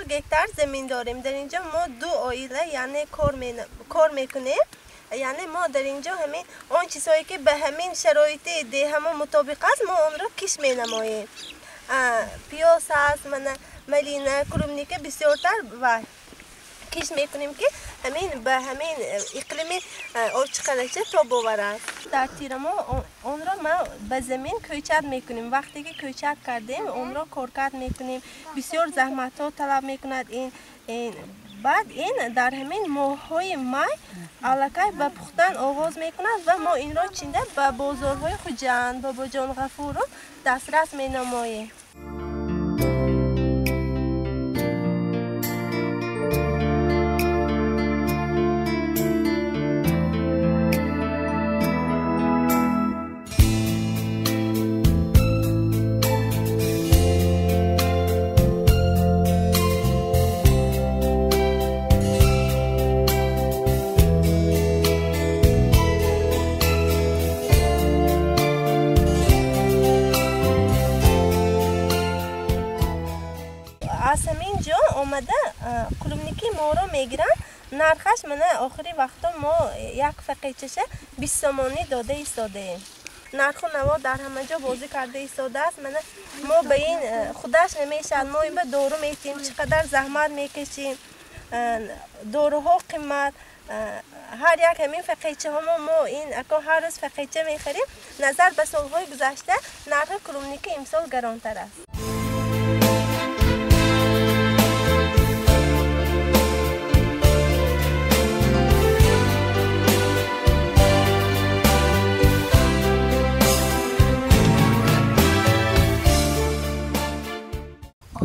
گکتار زمین داریم. در اینجا ما 2 عائله یعنی کار میکنیم. یعنی ما در اینجا همین آن چیزهایی که به همین شرایط ده همون مطابق است ما اون را کش مینماییم. پیاز هست، ملینه، کلومنیک بسیارتر و کش میکنیم که همین به همین اقلیم آرچقلچه تا باورد. در تیر ما اون را ما به زمین کوچت میکنیم. وقتی که کوچت کردیم اون را کارکرد میکنیم. بسیار زحمت ها طلب میکند. این بعد این در همین ماه‌های مای الکی به پختن آغاز میکند و ما این را چینده به بازارهای خوجند بابا جان غفور را دسترس مینماییم. آمده کلومنیکی ما رو میگیرن. نرخش آخری وقتا ما یک فقیچشه 20 تومانی داده ایستاده ایم. نرخ و نوا در همه جا بازی کرده ایستاده است. ما به این خودش نمیشد. ما این به دورو میتیم چقدر زحمت میکشیم. دوروها قیمت هر یک همین فقیچه ها ما این اکا هر روز فقیچه میخریم. نظر به سالهای گذشته نرخ کلومنیکی امسال گرانتر است.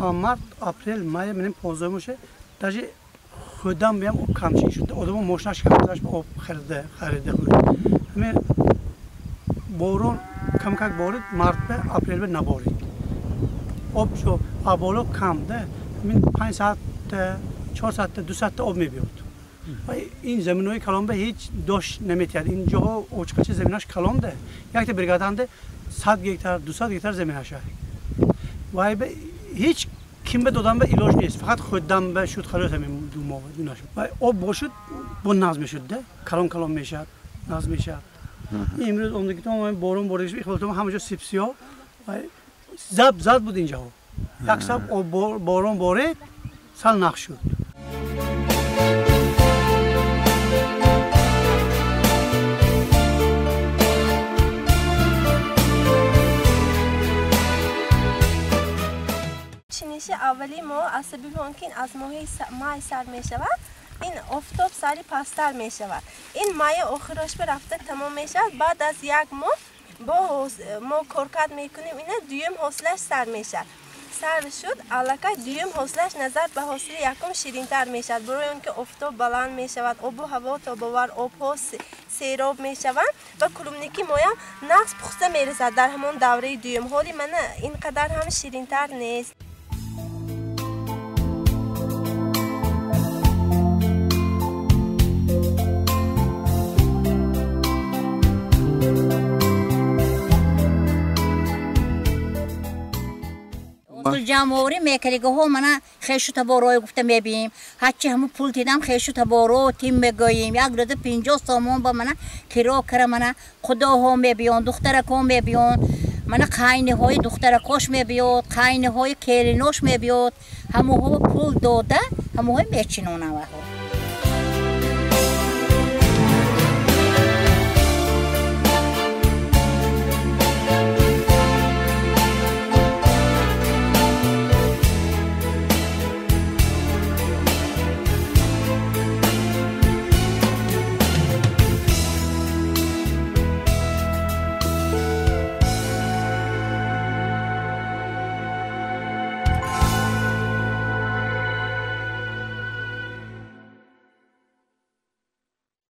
مارت اپریل مای منم 15 میشه. درجه خودم بیام او کمچین شده. آدم ماشینش کمترش آب خریده بود. همین بارون کم بارید مارت به اپریل به نبارید. آب شو آبالو کم ده. همین 5 ساعت 4 ساعت 2 ساعت آب میبیاد. و این زمینای کلان به هیچ داش نمیتیاد. اینجا اوچکچه زمیناش کلان ده. یک تا بریگادنده 100 گیتار 200 گیتار زمیناشه. و هیچ کیم به دادن به علاج نیست. فقط خودم به شد خلاص همین دو ماه نشد. و آب باشد با ناز میشد ده. کلام میشد. ناز میشد. امروز اون که تو بارون باریش میخواد همه جا سیبسیا و زد بود اینجا. یک سب بارون بارید سال نخ شد. چینش اولی ما از سبب آنکه از ماه مای سر می شود این آفتاب سری پستر می شود. این مای آخرش به رفته تمام می شود. بعد از یک ماه ما کارکرد می کنیم اینه دویم حاصلش سر می شود. سر شد الکی دویم حاصلش نظر به حاصل یکم شیرین تر می شود. برای آنکه آفتاب بلند می شود آب و هوا تا باور آب ها سیراب می شود و کلومنیکی مایم نقص پخته می رسد در همون دوره دویم. حالی من اینقدر هم شیرین تر نیست. جمهوری میکردگه ها من خیشو تبارای گفته میبینیم هرچی همون پول دیدم خیشو تبارو تیم بگوییم یک روز 50 تومان با من کرا کرا من خدا ها میبیان دخترک ها میبیان من قاینه های دخترکاش میبیاد قاینه های کلیناش میبیاد همه ها پول داده همه های میچینونه